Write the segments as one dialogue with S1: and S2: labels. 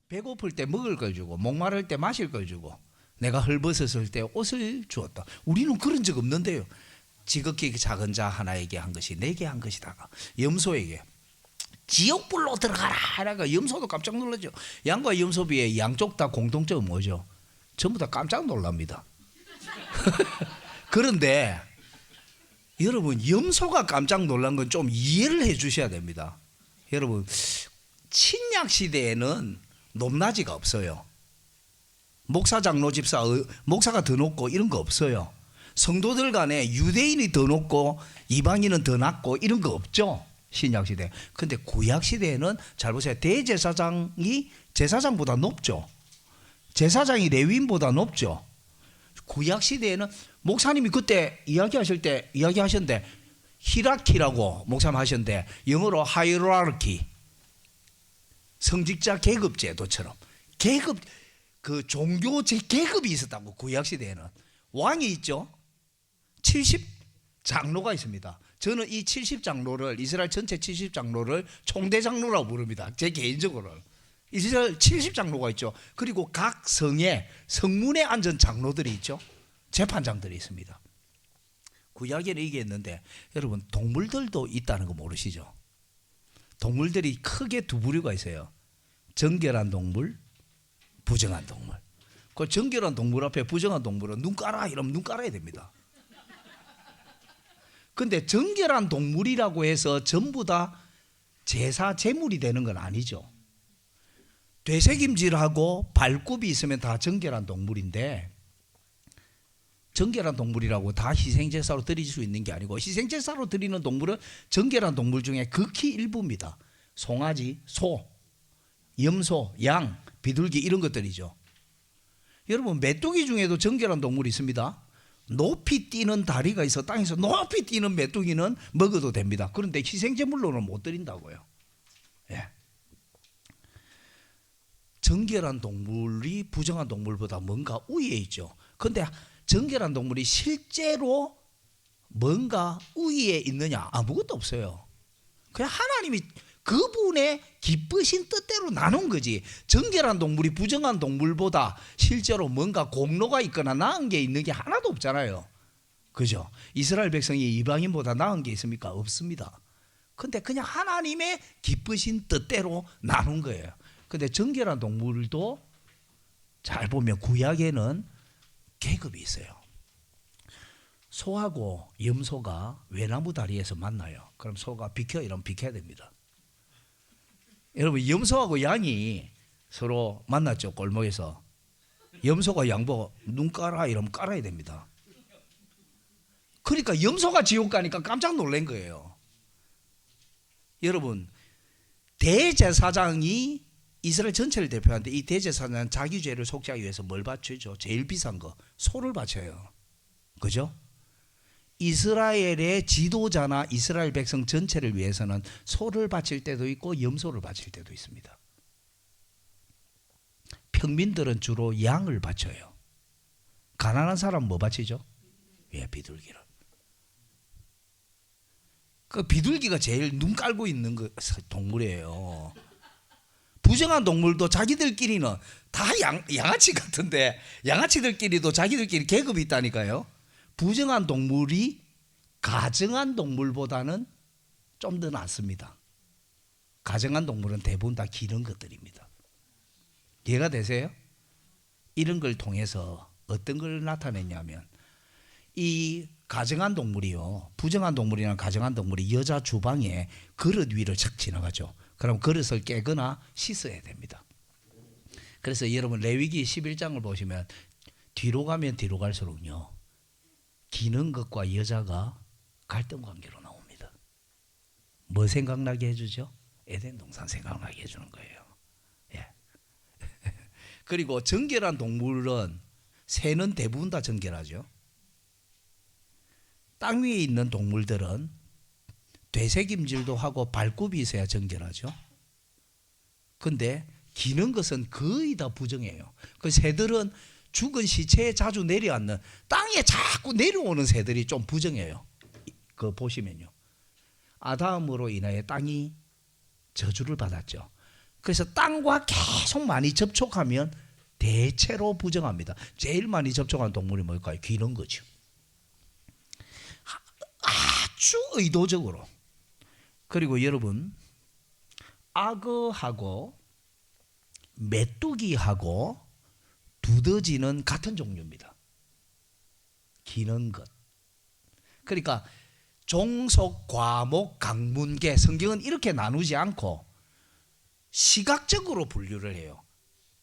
S1: 배고플 때 먹을 걸 주고 목마를 때 마실 걸 주고 내가 헐벗었을 때 옷을 주었다. 우리는 그런 적 없는데요. 지극히 작은 자 하나에게 한 것이 내게 한 것이다가 염소에게 지옥불로 들어가라 하라가 염소도 깜짝 놀라죠. 양과 염소비의 양쪽 다 공통점은 뭐죠? 전부 다 깜짝 놀랍니다. 그런데 여러분 염소가 깜짝 놀란 건 좀 이해를 해 주셔야 됩니다. 여러분 신약 시대에는 높낮이가 없어요. 목사 장로 집사 목사가 더 높고 이런 거 없어요. 성도들 간에 유대인이 더 높고 이방인은 더 낮고 이런 거 없죠. 신약 시대. 근데 구약 시대에는 잘 보세요. 대제사장이 제사장보다 높죠. 제사장이 레위인보다 높죠. 구약 시대에는 목사님이 그때 이야기하셨는데 히라키라고 목사님 하셨는데 영어로 하이라르키 성직자 계급 제도처럼 계급 그 종교 계급이 있었다고. 구약 시대에는 왕이 있죠. 70 장로가 있습니다. 저는 이 70 장로를 이스라엘 전체 70 장로를 총대 장로라고 부릅니다. 제 개인적으로는 이스라엘 70 장로가 있죠. 그리고 각 성에 성문에 앉은 장로들이 있죠. 재판장들이 있습니다. 구약에는 이게 있는데 여러분 동물들도 있다는 거 모르시죠? 동물들이 크게 두 부류가 있어요. 정결한 동물, 부정한 동물. 그 정결한 동물 앞에 부정한 동물은 눈 깔아 이러면 눈 깔아야 됩니다. 근데 정결한 동물이라고 해서 전부 다 제사 제물이 되는 건 아니죠. 되새김질하고 발굽이 있으면 다 정결한 동물인데 정결한 동물이라고 다 희생제사로 드릴 수 있는 게 아니고 희생제사로 드리는 동물은 정결한 동물 중에 극히 일부입니다. 송아지, 소, 염소, 양, 비둘기 이런 것들이죠. 여러분 메뚜기 중에도 정결한 동물이 있습니다. 높이 뛰는 다리가 있어 땅에서 높이 뛰는 메뚜기는 먹어도 됩니다. 그런데 희생제물로는 못 드린다고요. 예. 정결한 동물이 부정한 동물보다 뭔가 우위에 있죠. 그런데 정결한 동물이 실제로 뭔가 우위에 있느냐? 아무것도 없어요. 그냥 하나님이 그분의 기쁘신 뜻대로 나눈 거지. 정결한 동물이 부정한 동물보다 실제로 뭔가 공로가 있거나 나은 게 있는 게 하나도 없잖아요. 그죠? 이스라엘 백성이 이방인보다 나은 게 있습니까? 없습니다. 근데 그냥 하나님의 기쁘신 뜻대로 나눈 거예요. 근데 정결한 동물도 잘 보면 구약에는 계급이 있어요. 소하고 염소가 외나무 다리에서 만나요. 그럼 소가 비켜 이러면 비켜야 됩니다. 여러분 염소하고 양이 서로 만났죠. 골목에서 염소가 양 보고 눈 깔아 이러면 깔아야 됩니다. 그러니까 염소가 지옥 가니까 깜짝 놀란 거예요. 여러분 대제사장이 이스라엘 전체를 대표하는데 이 대제사장은 자기 죄를 속죄하기 위해서 뭘 바치죠? 제일 비싼 거 소를 바쳐요. 그죠? 이스라엘의 지도자나 이스라엘 백성 전체를 위해서는 소를 바칠 때도 있고 염소를 바칠 때도 있습니다. 평민들은 주로 양을 바쳐요. 가난한 사람은 뭐 바치죠? 예, 비둘기를. 그 비둘기가 제일 눈 깔고 있는 그 동물이에요. 부정한 동물도 자기들끼리는 다 양아치 같은데 양아치들끼리도 자기들끼리 계급이 있다니까요. 부정한 동물이 가정한 동물보다는 좀 더 낫습니다. 가정한 동물은 대부분 다 기른 것들입니다. 이해가 되세요? 이런 걸 통해서 어떤 걸 나타냈냐면 이 가정한 동물이요. 부정한 동물이나 가정한 동물이 여자 주방에 그릇 위를 착 지나가죠. 그럼 그릇을 깨거나 씻어야 됩니다. 그래서 여러분 레위기 11장을 보시면 뒤로 가면 뒤로 갈수록요. 기는 것과 여자가 갈등 관계로 나옵니다. 뭐 생각나게 해주죠? 에덴 동산 생각나게 해주는 거예요. 예. 그리고 정결한 동물은 새는 대부분 다 정결하죠. 땅 위에 있는 동물들은 되새김질도 하고 발굽이 있어야 정결하죠. 근데 기는 것은 거의 다 부정해요. 그 새들은 죽은 시체에 자주 내려앉는 땅에 자꾸 내려오는 새들이 좀 부정해요. 그 보시면요. 아담으로 인하여 땅이 저주를 받았죠. 그래서 땅과 계속 많이 접촉하면 대체로 부정합니다. 제일 많이 접촉하는 동물이 뭘까요? 귀는 거죠. 아주 의도적으로. 그리고 여러분, 악어하고 메뚜기하고 두더지는 같은 종류입니다. 기는 것. 그러니까 종속, 과목, 강문계, 성경은 이렇게 나누지 않고 시각적으로 분류를 해요.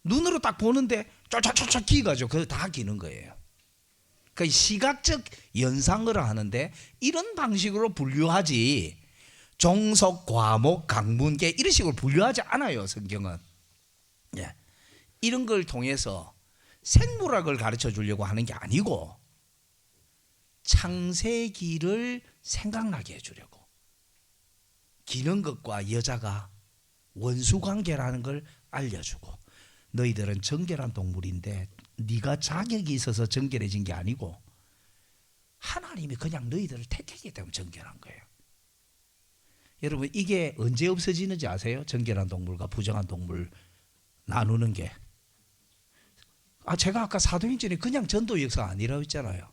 S1: 눈으로 딱 보는데 쫙쫙쫙 기가죠. 그거 다 기는 거예요. 그 시각적 연상을 하는데 이런 방식으로 분류하지 종속, 과목, 강문계 이런 식으로 분류하지 않아요. 성경은. 예. 이런 걸 통해서 생물학을 가르쳐 주려고 하는 게 아니고 창세기를 생각나게 해주려고. 기는 것과 여자가 원수관계라는 걸 알려주고, 너희들은 정결한 동물인데 네가 자격이 있어서 정결해진 게 아니고 하나님이 그냥 너희들을 택했기 때문에 정결한 거예요. 여러분, 이게 언제 없어지는지 아세요? 정결한 동물과 부정한 동물 나누는 게. 제가 아까 사도행전이 그냥 전도 역사가 아니라고 했잖아요.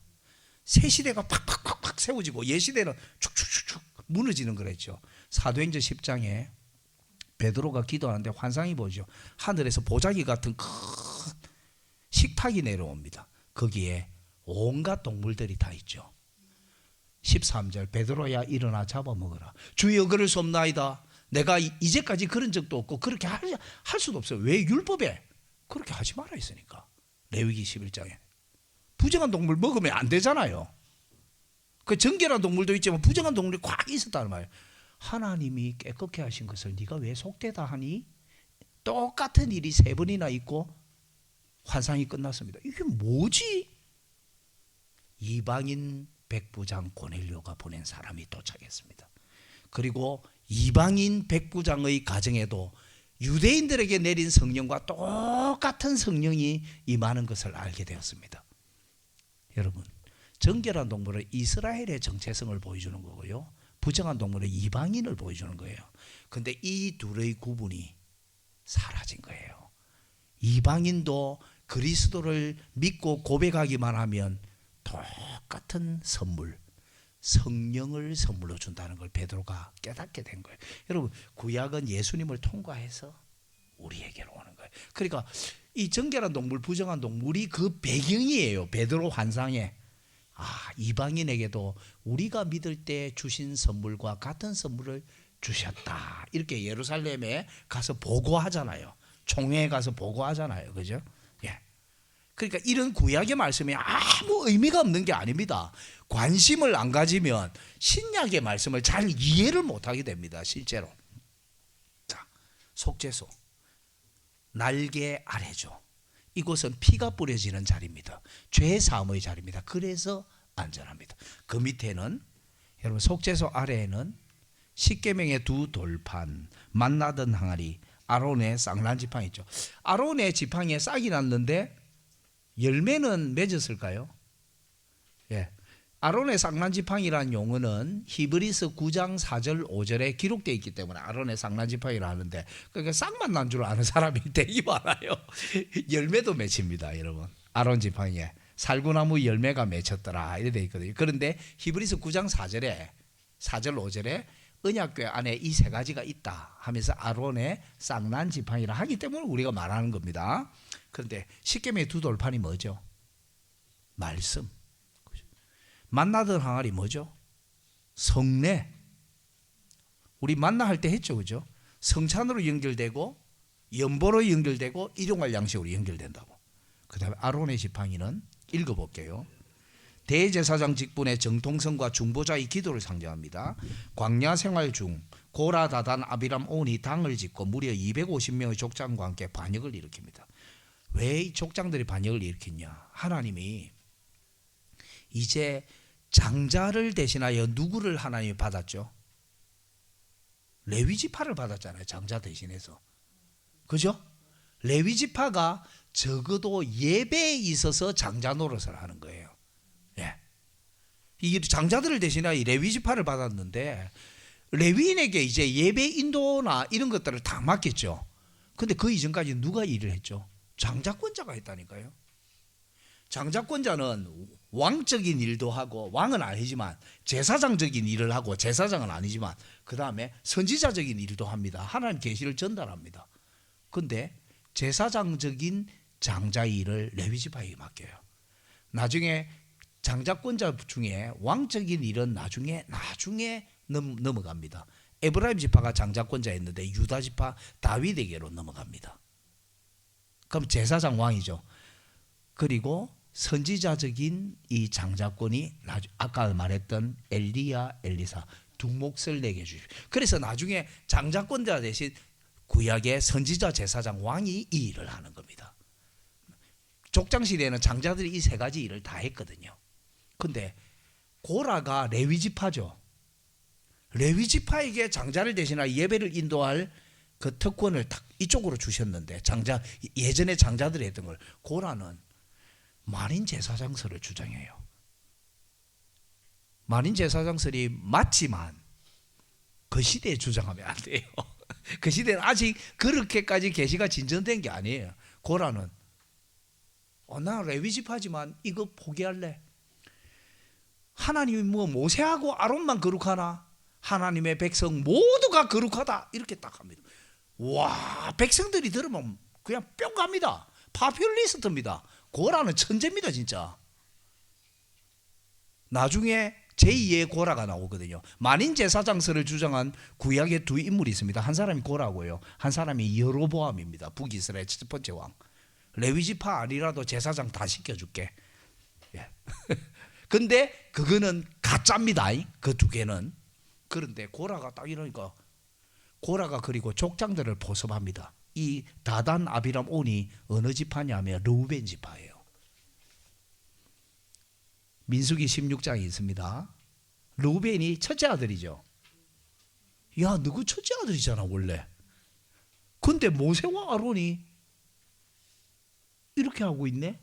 S1: 새 시대가 팍팍팍팍 세워지고 옛 시대는 축축축축 무너지는 거랬죠. 사도행전 10장에 베드로가 기도하는데 환상이 보죠. 하늘에서 보자기 같은 큰 식탁이 내려옵니다. 거기에 온갖 동물들이 다 있죠. 13절, 베드로야 일어나 잡아먹어라. 주여 그럴 수 없나이다. 내가 이제까지 그런 적도 없고 그렇게 할 수도 없어요. 왜? 율법에 그렇게 하지 마라 했으니까. 레위기 11장에 부정한 동물 먹으면 안 되잖아요. 그 정결한 동물도 있지만 부정한 동물이 꽉 있었다는 말이에요. 하나님이 깨끗게 하신 것을 네가 왜 속되다 하니? 똑같은 일이 3번이나 있고 환상이 끝났습니다. 이게 뭐지? 이방인 백부장 고넬료가 보낸 사람이 도착했습니다. 그리고 이방인 백부장의 가정에도 유대인들에게 내린 성령과 똑같은 성령이 임하는 것을 알게 되었습니다. 여러분, 정결한 동물은 이스라엘의 정체성을 보여주는 거고요, 부정한 동물은 이방인을 보여주는 거예요. 그런데 이 둘의 구분이 사라진 거예요. 이방인도 그리스도를 믿고 고백하기만 하면 똑같은 선물, 성령을 선물로 준다는 걸 베드로가 깨닫게 된 거예요. 여러분, 구약은 예수님을 통과해서 우리에게로 오는 거예요. 그러니까 이 정결한 동물, 부정한 동물이 그 배경이에요. 베드로 환상에 이방인에게도 우리가 믿을 때 주신 선물과 같은 선물을 주셨다. 이렇게 예루살렘에 가서 보고하잖아요. 총회에 가서 보고하잖아요. 그죠? 예. 그러니까 이런 구약의 말씀이 아무 의미가 없는 게 아닙니다. 관심을 안 가지면 신약의 말씀을 잘 이해를 못하게 됩니다. 실제로. 자, 속죄소. 날개 아래죠. 이곳은 피가 뿌려지는 자리입니다. 죄 사함의 자리입니다. 그래서 안전합니다. 그 밑에는 여러분, 속죄소 아래에는 십계명의 2 돌판, 만나던 항아리, 아론의 쌍난 지팡이 있죠. 아론의 지팡이에 싹이 났는데 열매는 맺었을까요? 예. 아론의 쌍난 지팡이라는 용어는 히브리서 9장 4절 5절에 기록되어 있기 때문에 아론의 쌍난 지팡이라 하는데, 그러니까 쌍만 난 줄 아는 사람이 되게 많아요. 열매도 맺힙니다, 여러분. 아론 지팡이에 살구나무 열매가 맺혔더라 이렇게 되어 있거든요. 그런데 히브리서 9장 4절에 4절 5절에 언약궤 안에 이 3가지가 있다 하면서 아론의 쌍난 지팡이라 하기 때문에 우리가 말하는 겁니다. 그런데 십계명의 2 돌판이 뭐죠? 말씀. 만나던 항아리 뭐죠? 성례. 우리 만나 할 때 했죠, 그죠? 성찬으로 연결되고 연보로 연결되고 일용할 양식으로 연결된다고. 그 다음에 아론의 지팡이는 읽어볼게요. 대제사장 직분의 정통성과 중보자의 기도를 상징합니다. 광야 생활 중 고라, 다단, 아비람, 온이 당을 짓고 무려 250명의 족장과 함께 반역을 일으킵니다. 왜 이 족장들이 반역을 일으켰냐? 하나님이 이제 장자를 대신하여 누구를 하나님이 받았죠? 레위지파를 받았잖아요. 장자 대신해서. 그죠? 레위지파가 적어도 예배에 있어서 장자 노릇을 하는 거예요. 예. 이 장자들을 대신하여 레위지파를 받았는데 레위인에게 이제 예배 인도나 이런 것들을 다 맡겼죠. 근데 그 이전까지 누가 일을 했죠? 장자권자가 했다니까요. 장자권자는 왕적인 일도 하고, 왕은 아니지만 제사장적인 일을 하고, 제사장은 아니지만 그 다음에 선지자적인 일도 합니다. 하나님 계시를 전달합니다. 근데 제사장적인 장자 일을 레위지파에게 맡겨요. 나중에 장자권자 중에 왕적인 일은 나중에 넘어갑니다. 에브라임 지파가 장자권자였는데 유다 지파 다윗에게로 넘어갑니다. 그럼 제사장 왕이죠. 그리고 선지자적인 이 장자권이 아까 말했던 엘리야, 엘리사 두 몫을 내게 주십시오. 그래서 나중에 장자권자 대신 구약의 선지자, 제사장, 왕이 이 일을 하는 겁니다. 족장 시대에는 장자들이 이 세 가지 일을 다 했거든요. 근데 고라가 레위 지파죠. 레위 지파에게 장자를 대신하여 예배를 인도할 그 특권을 딱 이쪽으로 주셨는데, 예전에 장자들이 했던 걸 고라는 만인 제사장설을 주장해요. 만인 제사장설이 맞지만 그 시대에 주장하면 안 돼요. 그 시대는 아직 그렇게까지 계시가 진전된 게 아니에요. 고라는 나 레위 지파지만 이거 포기할래. 하나님이 뭐 모세하고 아론만 거룩하나? 하나님의 백성 모두가 거룩하다 이렇게 딱 합니다. 와, 백성들이 들으면 그냥 뿅 갑니다. 파퓰리스트입니다. 고라는 천재입니다 진짜. 나중에 제2의 고라가 나오거든요. 만인 제사장설을 주장한 구약의 두 인물이 있습니다. 한 사람이 고라고요, 한 사람이 여로보암입니다. 북이스라엘 첫 번째 왕. 레위지파 아니라도 제사장 다 시켜줄게. 예. 근데 그거는 가짜입니다. 그 두 개는. 그런데 고라가 딱 이러니까 고라가 그리고 족장들을 포섭합니다. 이 다단, 아비람, 온이 어느 지파냐면 르우벤 지파예요. 민수기 16장이 있습니다. 르우벤이 첫째 아들이죠. 야, 누구 첫째 아들이잖아 원래. 근데 모세와 아론이 이렇게 하고 있네.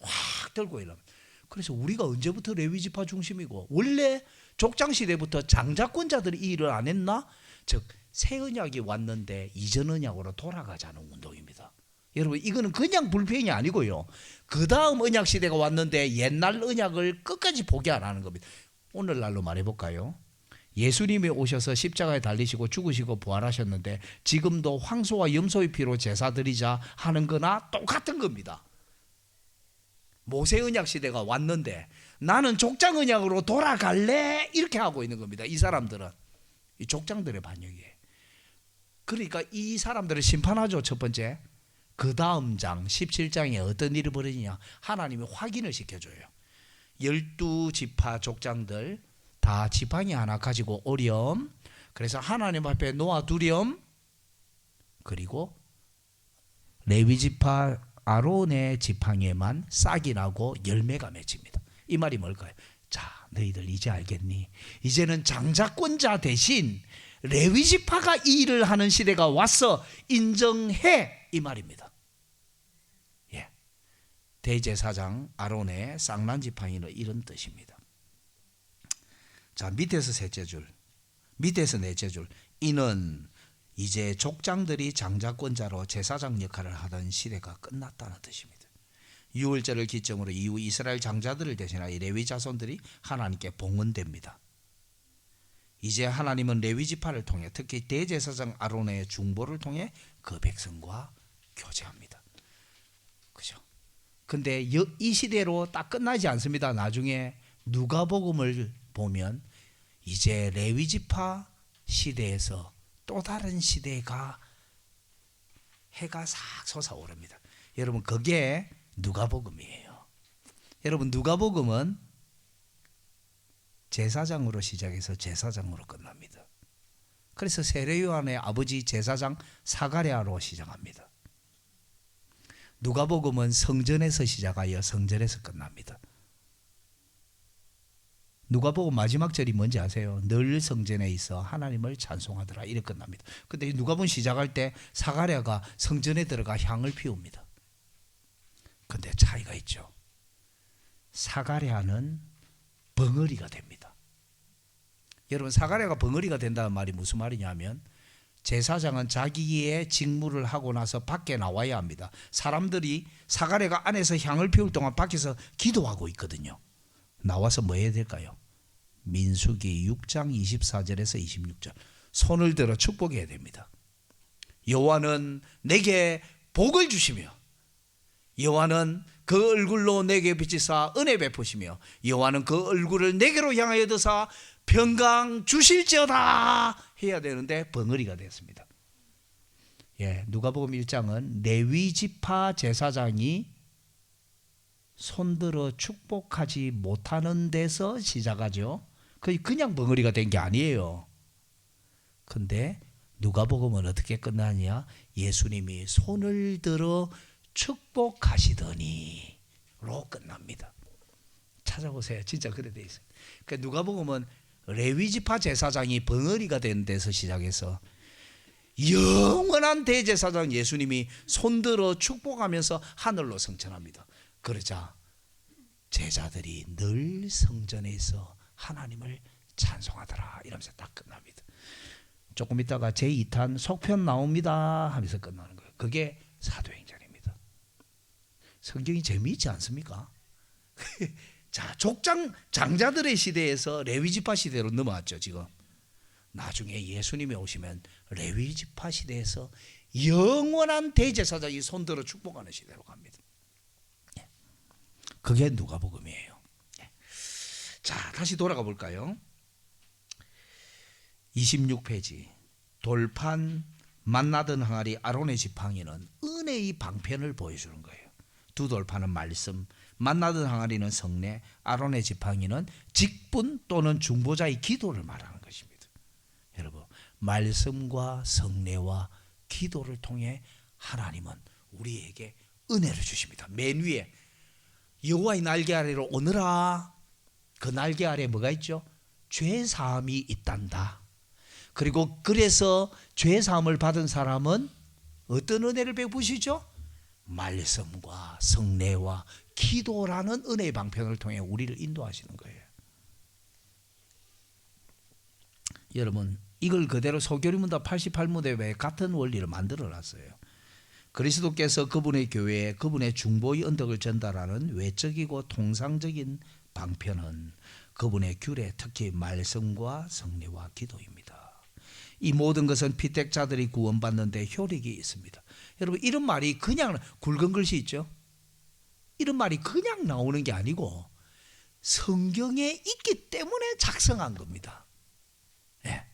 S1: 확 들고 이러면. 그래서 우리가 언제부터 레위지파 중심이고, 원래 족장 시대부터 장자권자들이 이 일을 안 했나? 즉 새 언약이 왔는데 이전 언약으로 돌아가자는 운동입니다. 여러분, 이거는 그냥 불평이 아니고요, 그 다음 언약 시대가 왔는데 옛날 언약을 끝까지 포기 안 하는 겁니다. 오늘날로 말해볼까요? 예수님이 오셔서 십자가에 달리시고 죽으시고 부활하셨는데 지금도 황소와 염소의 피로 제사 드리자 하는 거나 똑같은 겁니다. 모세 언약 시대가 왔는데 나는 족장 언약으로 돌아갈래 이렇게 하고 있는 겁니다. 이 사람들은 이 족장들의 반영이에요. 그러니까 이 사람들을 심판하죠. 첫 번째, 그 다음 장 17장에 어떤 일이 벌어지냐, 하나님이 확인을 시켜줘요. 12지파 족장들 다 지팡이 하나 가지고 오렴. 그래서 하나님 앞에 놓아두렴. 그리고 레위지파 아론의 지팡이에만 싹이 나고 열매가 맺힙니다. 이 말이 뭘까요? 자, 너희들 이제 알겠니? 이제는 장자권자 대신 레위지파가 이 일을 하는 시대가 왔어. 인정해. 이 말입니다. 예. 대제사장 아론의 쌍난 지팡이는 이런 뜻입니다. 자, 밑에서 셋째 줄, 밑에서 넷째 줄. 이는 이제 족장들이 장자권자로 제사장 역할을 하던 시대가 끝났다는 뜻입니다. 유월절을 기점으로 이후 이스라엘 장자들을 대신하여 레위 자손들이 하나님께 봉헌됩니다. 이제 하나님은 레위 지파를 통해 특히 대제사장 아론의 중보를 통해 그 백성과 교제합니다. 그죠? 근데 이 시대로 딱 끝나지 않습니다. 나중에 누가복음을 보면 이제 레위 지파 시대에서 또 다른 시대가 해가 싹 솟아오릅니다. 여러분, 그게 누가복음이에요. 여러분, 누가복음은 제사장으로 시작해서 제사장으로 끝납니다. 그래서 세례요한의 아버지 제사장 사가랴로 시작합니다. 누가복음은 성전에서 시작하여 성전에서 끝납니다. 누가복음 마지막 절이 뭔지 아세요? 늘 성전에 있어 하나님을 찬송하더라, 이렇게 끝납니다. 근데 누가복음 시작할 때 사가랴가 성전에 들어가 향을 피웁니다. 근데 차이가 있죠. 사가랴는 벙어리가 됩니다. 여러분, 사가랴가 벙어리가 된다는 말이 무슨 말이냐면 제사장은 자기의 직무를 하고 나서 밖에 나와야 합니다. 사람들이 사가랴가 안에서 향을 피울 동안 밖에서 기도하고 있거든요. 나와서 뭐 해야 될까요? 민수기 6장 24절에서 26절. 손을 들어 축복해야 됩니다. 여호와는 내게 복을 주시며 여호와는 그 얼굴로 내게 비치사 은혜 베푸시며 여호와는 그 얼굴을 내게로 향하여 드사 평강 주실지어다 해야 되는데 벙어리가 됐습니다. 누가복음 1장은 레위 지파 제사장이 손들어 축복하지 못하는 데서 시작하죠. 그냥 벙어리가 된 게 아니에요. 근데 누가복음은 어떻게 끝나냐? 예수님이 손을 들어 축복하시더니로 끝납니다. 찾아보세요. 진짜 그래 돼 있어요. 그러니까 누가복음은 레위지파 제사장이 벙어리가 된 데서 시작해서 영원한 대제사장 예수님이 손들어 축복하면서 하늘로 승천합니다. 그러자 제자들이 늘 성전에서 하나님을 찬송하더라 이러면서 딱 끝납니다. 조금 있다가 제2탄 속편 나옵니다 하면서 끝나는 거예요. 그게 사도행전입니다. 성경이 재미있지 않습니까? 자, 족장 장자들의 시대에서 레위지파 시대로 넘어왔죠. 지금 나중에 예수님이 오시면 레위지파 시대에서 영원한 대제사장이 손들어 축복하는 시대로 갑니다. 그게 누가복음이에요. 자, 다시 돌아가 볼까요? 26페이지. 돌판 만나던 항아리 아론의 지팡이는 은혜의 방편을 보여주는 거예요. 두 돌판은 말씀, 만나던 항아리는 성례, 아론의 지팡이는 직분 또는 중보자의 기도를 말하는 것입니다. 여러분, 말씀과 성례와 기도를 통해 하나님은 우리에게 은혜를 주십니다. 맨 위에 여호와의 날개 아래로 오너라. 그 날개 아래 뭐가 있죠? 죄사함이 있단다. 그리고 그래서 죄사함을 받은 사람은 어떤 은혜를 베푸시죠? 말씀과 성례와 기도라는 은혜의 방편을 통해 우리를 인도하시는 거예요. 여러분, 이걸 그대로 소교리문답 88무대에 같은 원리를 만들어놨어요. 그리스도께서 그분의 교회에 그분의 중보의 언덕을 전달하는 외적이고 통상적인 방편은 그분의 규례, 특히 말씀과 성례와 기도입니다. 이 모든 것은 피택자들이 구원받는 데 효력이 있습니다. 여러분, 이런 말이 그냥 굵은 글씨 있죠? 이런 말이 그냥 나오는 게 아니고 성경에 있기 때문에 작성한 겁니다. 네.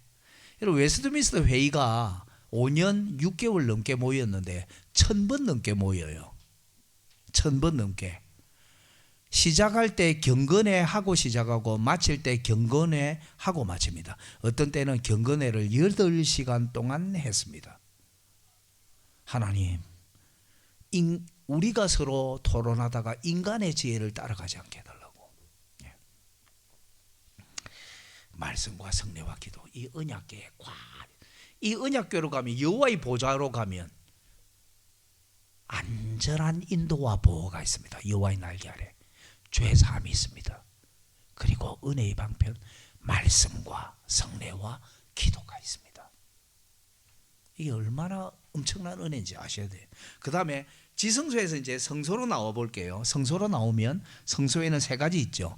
S1: 여러분, 웨스트민스터 회의가 5년 6개월 넘게 모였는데 1000번 넘게 모여요. 1000번 넘게. 시작할 때 경건회 하고 시작하고 마칠 때 경건회 하고 마칩니다. 어떤 때는 경건회를 8시간 동안 했습니다. 하나님, 우리가 서로 토론하다가 인간의 지혜를 따라가지 않게 해달라고. 말씀과 성례와 기도, 이 언약궤에 이 언약궤로 가면, 여호와의 보좌로 가면 안전한 인도와 보호가 있습니다. 여호와의 날개 아래 죄사함이 있습니다. 그리고 은혜의 방편, 말씀과 성례와 기도가 있습니다. 이게 얼마나 엄청난 은혜인지 아셔야 돼요. 그 다음에 지성소에서 이제 성소로 나와 볼게요. 성소로 나오면 성소에는 3가지 있죠.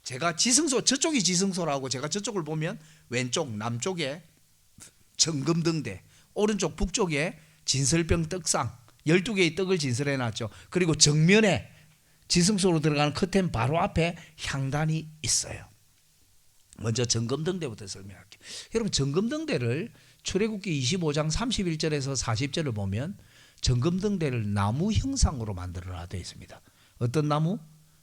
S1: 제가 지성소, 저쪽이 지성소라고 제가 저쪽을 보면 왼쪽 남쪽에 정금등대, 오른쪽 북쪽에 진설병 떡상 12개의 떡을 진설해 놨죠. 그리고 정면에 지성소로 들어가는 커튼 바로 앞에 향단이 있어요. 먼저 정금등대부터 설명할게요. 여러분, 정금등대를 출애굽기 25장 31절에서 40절을 보면 정금등대를 나무 형상으로 만들어 되어 있습니다. 어떤 나무?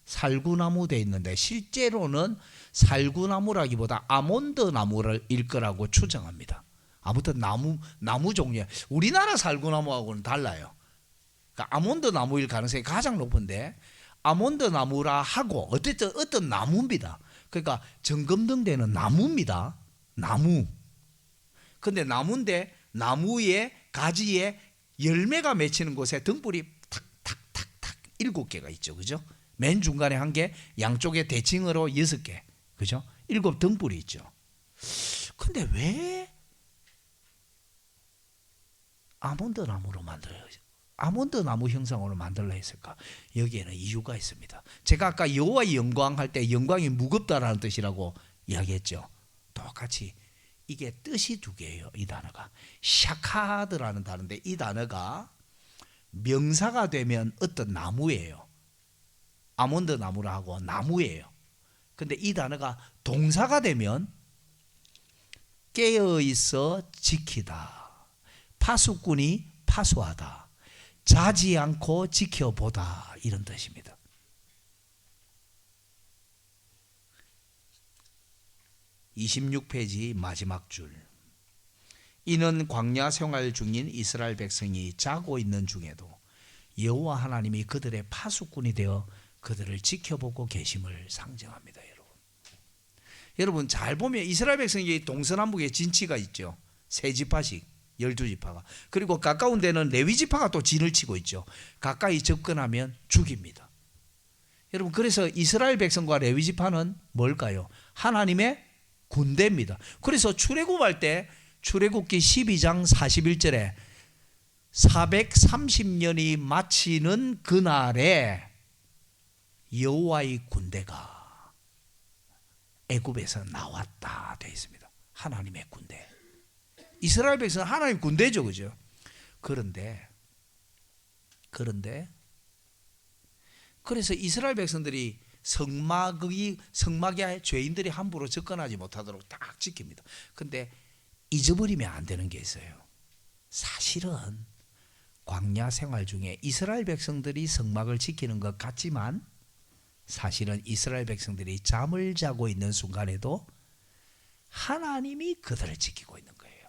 S1: 살구나무 되어 있는데 실제로는 살구나무라기보다 아몬드 나무를 일 거라고 추정합니다. 아무튼 나무 종류, 우리나라 살구나무하고는 달라요. 그러니까 아몬드 나무일 가능성이 가장 높은데, 아몬드 나무라 하고 어쨌든 어떤 나무입니다. 그러니까 정금등대는 나무입니다. 나무. 근데 나무인데 나무의 가지에 열매가 맺히는 곳에 등불이 탁탁탁탁 7개가 있죠. 그죠? 맨 중간에 1개, 양쪽에 대칭으로 6개. 그죠? 7 등불이 있죠. 근데 왜 아몬드 나무로 아몬드 나무 형상으로 만들라 했을까? 여기에는 이유가 있습니다. 제가 아까 여호와의 영광 할 때 영광이 무겁다라는 뜻이라고 이야기했죠. 똑같이 이게 뜻이 두 개예요. 이 단어가 샤카드라는 단어인데 이 단어가 명사가 되면 어떤 나무예요. 아몬드 나무라 하고 나무예요. 근데 이 단어가 동사가 되면 깨어있어 지키다, 파수꾼이 파수하다, 자지 않고 지켜보다, 이런 뜻입니다. (26페이지) 마지막 줄. 이는 광야 생활 중인 이스라엘 백성이 자고 있는 중에도 여호와 하나님이 그들의 파수꾼이 되어 그들을 지켜보고 계심을 상징합니다. 여러분 잘 보면 이스라엘 백성이 동서남북에 진치가 있죠. 세 지파씩 12지파가. 그리고 가까운 데는 레위 지파가 또 진을 치고 있죠. 가까이 접근하면 죽입니다. 여러분 그래서 이스라엘 백성과 레위 지파는 뭘까요? 하나님의 군대입니다. 그래서 출애굽할 때 출애굽기 12장 41절에 430년이 마치는 그날에 여호와의 군대가 애굽에서 나왔다 되어 있습니다. 하나님의 군대. 이스라엘 백성은 하나님의 군대죠, 그죠? 그래서 이스라엘 백성들이 성막에 죄인들이 함부로 접근하지 못하도록 딱 지킵니다. 근데 잊어버리면 안 되는 게 있어요. 사실은 광야 생활 중에 이스라엘 백성들이 성막을 지키는 것 같지만 사실은 이스라엘 백성들이 잠을 자고 있는 순간에도 하나님이 그들을 지키고 있는 거예요.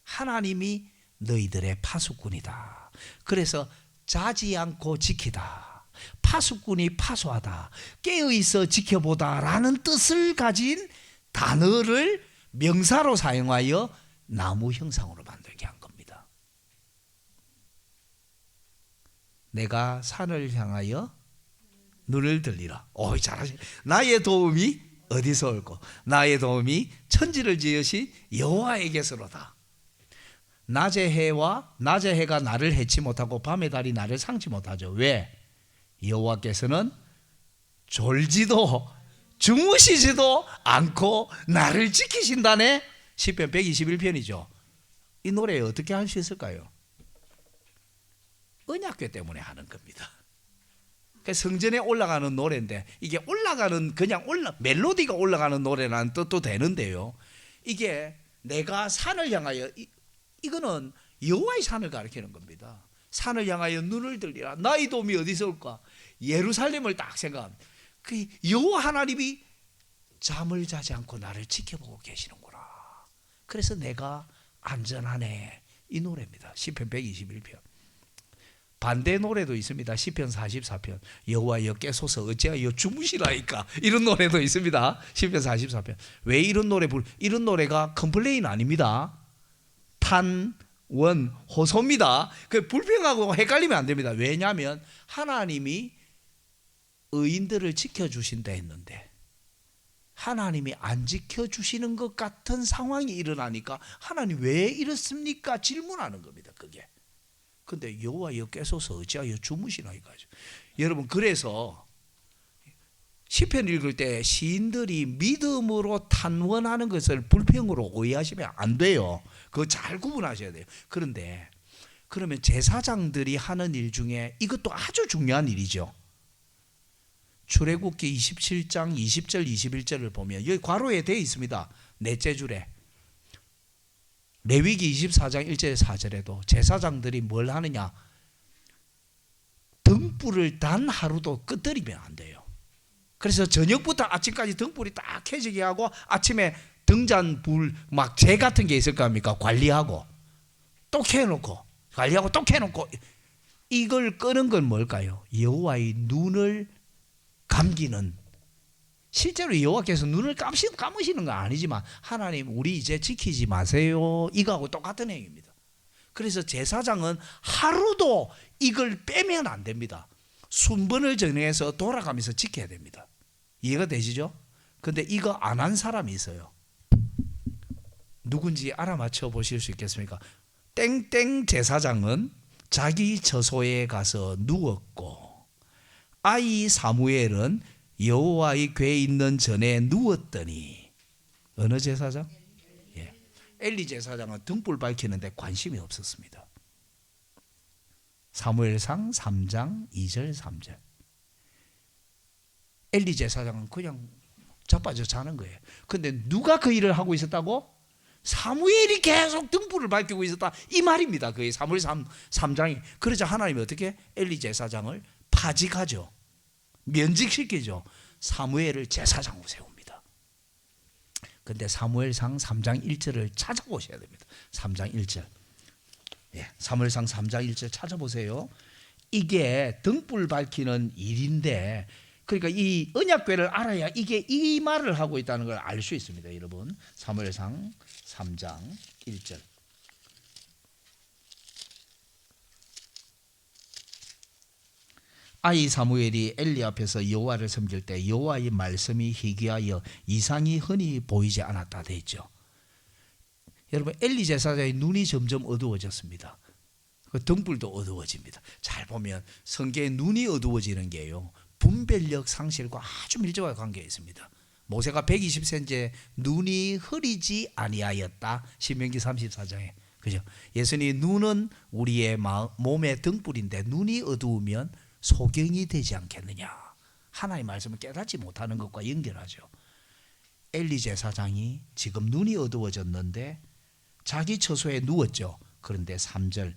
S1: 하나님이 너희들의 파수꾼이다. 그래서 자지 않고 지키다, 파수꾼이 파수하다, 깨어있어 지켜보다 라는 뜻을 가진 단어를 명사로 사용하여 나무 형상으로 만들게 한 겁니다. 내가 산을 향하여 눈을 들리라. 잘하시. 나의 도움이 어디서 올고 나의 도움이 천지를 지으신 여호와에게서로다. 낮의 해가 나를 해치 못하고 밤의 달이 나를 상치 못하죠. 왜? 여호와께서는 졸지도 주무시지도 않고 나를 지키신다네. 시편 121편이죠. 이 노래 어떻게 할 수 있을까요? 언약궤 때문에 하는 겁니다. 성전에 올라가는 노래인데 이게 멜로디가 올라가는 노래라는 뜻도 되는데요. 이게 내가 산을 향하여 이거는 여호와의 산을 가리키는 겁니다. 산을 향하여 눈을 들리라. 나의 도움이 어디서 올까? 예루살렘을 딱 생각합니다. 그 여호와 하나님이 잠을 자지 않고 나를 지켜보고 계시는구나. 그래서 내가 안전하네. 이 노래입니다. 시편 121편. 반대 노래도 있습니다. 시편 44편. 여호와여 깨소서 어찌하여 주무시라이까. 이런 노래도 있습니다. 시편 44편. 왜 이런 노래가 컴플레인 아닙니다. 탄원 호소입니다. 그 불평하고 헷갈리면 안 됩니다. 왜냐하면 하나님이 의인들을 지켜주신다 했는데 하나님이 안 지켜주시는 것 같은 상황이 일어나니까 하나님 왜 이렇습니까? 질문하는 겁니다. 그게. 근데 여호와여 깨소서 어찌하여 주무시나이까죠. 여러분 그래서 시편 읽을 때 시인들이 믿음으로 탄원하는 것을 불평으로 오해하시면 안 돼요. 그거 잘 구분하셔야 돼요. 그런데 그러면 제사장들이 하는 일 중에 이것도 아주 중요한 일이죠. 출애굽기 27장 20절 21절을 보면 여기 괄호에 되어 있습니다. 넷째 줄에. 레위기 24장 1절 4절에도 제사장들이 뭘 하느냐, 등불을 단 하루도 끄트리면 안 돼요. 그래서 저녁부터 아침까지 등불이 딱 켜지게 하고 아침에 등잔불 막 재 같은 게 있을 거 아닙니까? 관리하고 또 켜놓고 관리하고 또 켜놓고. 이걸 끄는 건 뭘까요? 여호와의 눈을 감기는, 실제로 여호와께서 눈을 감으시는 건 아니지만 하나님 우리 이제 지키지 마세요 이거하고 똑같은 행위입니다. 그래서 제사장은 하루도 이걸 빼면 안 됩니다. 순번을 정해서 돌아가면서 지켜야 됩니다. 이해가 되시죠? 근데 이거 안 한 사람이 있어요. 누군지 알아맞혀 보실 수 있겠습니까? 땡땡 제사장은 자기 처소에 가서 누웠고 아이 사무엘은 여호와의 궤 있는 전에 누웠더니 어느 제사장? 예. 엘리 제사장은 등불 밝히는데 관심이 없었습니다. 사무엘상 3장 2절 3절. 엘리 제사장은 그냥 자빠져 자는 거예요. 근데 누가 그 일을 하고 있었다고? 사무엘이 계속 등불을 밝히고 있었다 이 말입니다. 그 사무엘 3장이. 그러자 하나님이 어떻게 엘리 제사장을 파직하죠. 면직시키죠. 사무엘을 제사장으로 세웁니다. 근데 사무엘상 3장 1절을 찾아보셔야 됩니다. 3장 1절. 예, 사무엘상 3장 1절 찾아보세요. 이게 등불 밝히는 일인데 그러니까 이 언약궤를 알아야 이게 이 말을 하고 있다는 걸 알 수 있습니다. 여러분 사무엘상 3장 1절. 아이 사무엘이 엘리 앞에서 여호와를 섬길 때 여호와의 말씀이 희귀하여 이상이 흔히 보이지 않았다 돼 있죠. 여러분 엘리 제사장의 눈이 점점 어두워졌습니다. 그 등불도 어두워집니다. 잘 보면 성경에 눈이 어두워지는 게요 분별력 상실과 아주 밀접하게 관계가 있습니다. 모세가 120cm에 눈이 흐리지 아니하였다. 신명기 34장에. 그죠? 예수님 눈은 우리의 몸의 등불인데 눈이 어두우면 소경이 되지 않겠느냐. 하나님의 말씀을 깨닫지 못하는 것과 연결하죠. 엘리 제사장이 지금 눈이 어두워졌는데 자기 처소에 누웠죠. 그런데 3절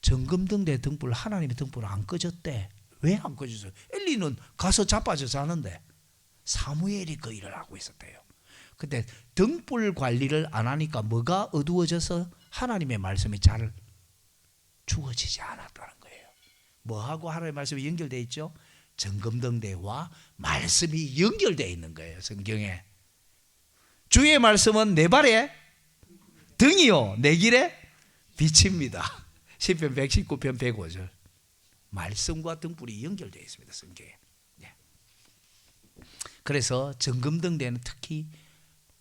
S1: 정금등대 등불 하나님의 등불 안 꺼졌대. 왜 안 꺼졌어요? 엘리는 가서 자빠져 자는데 사무엘이 그 일을 하고 있었대요. 근데 등불 관리를 안 하니까 뭐가 어두워져서 하나님의 말씀이 잘 주어지지 않았다는 거예요. 뭐하고 하나님의 말씀이 연결되어 있죠? 정금등대와 말씀이 연결되어 있는 거예요. 성경에 주의 말씀은 내 발에 등이요 내 길에 빛입니다. 시편 119편 105절. 말씀과 등불이 연결되어 있습니다. 성경에. 네. 그래서 정금등대는 특히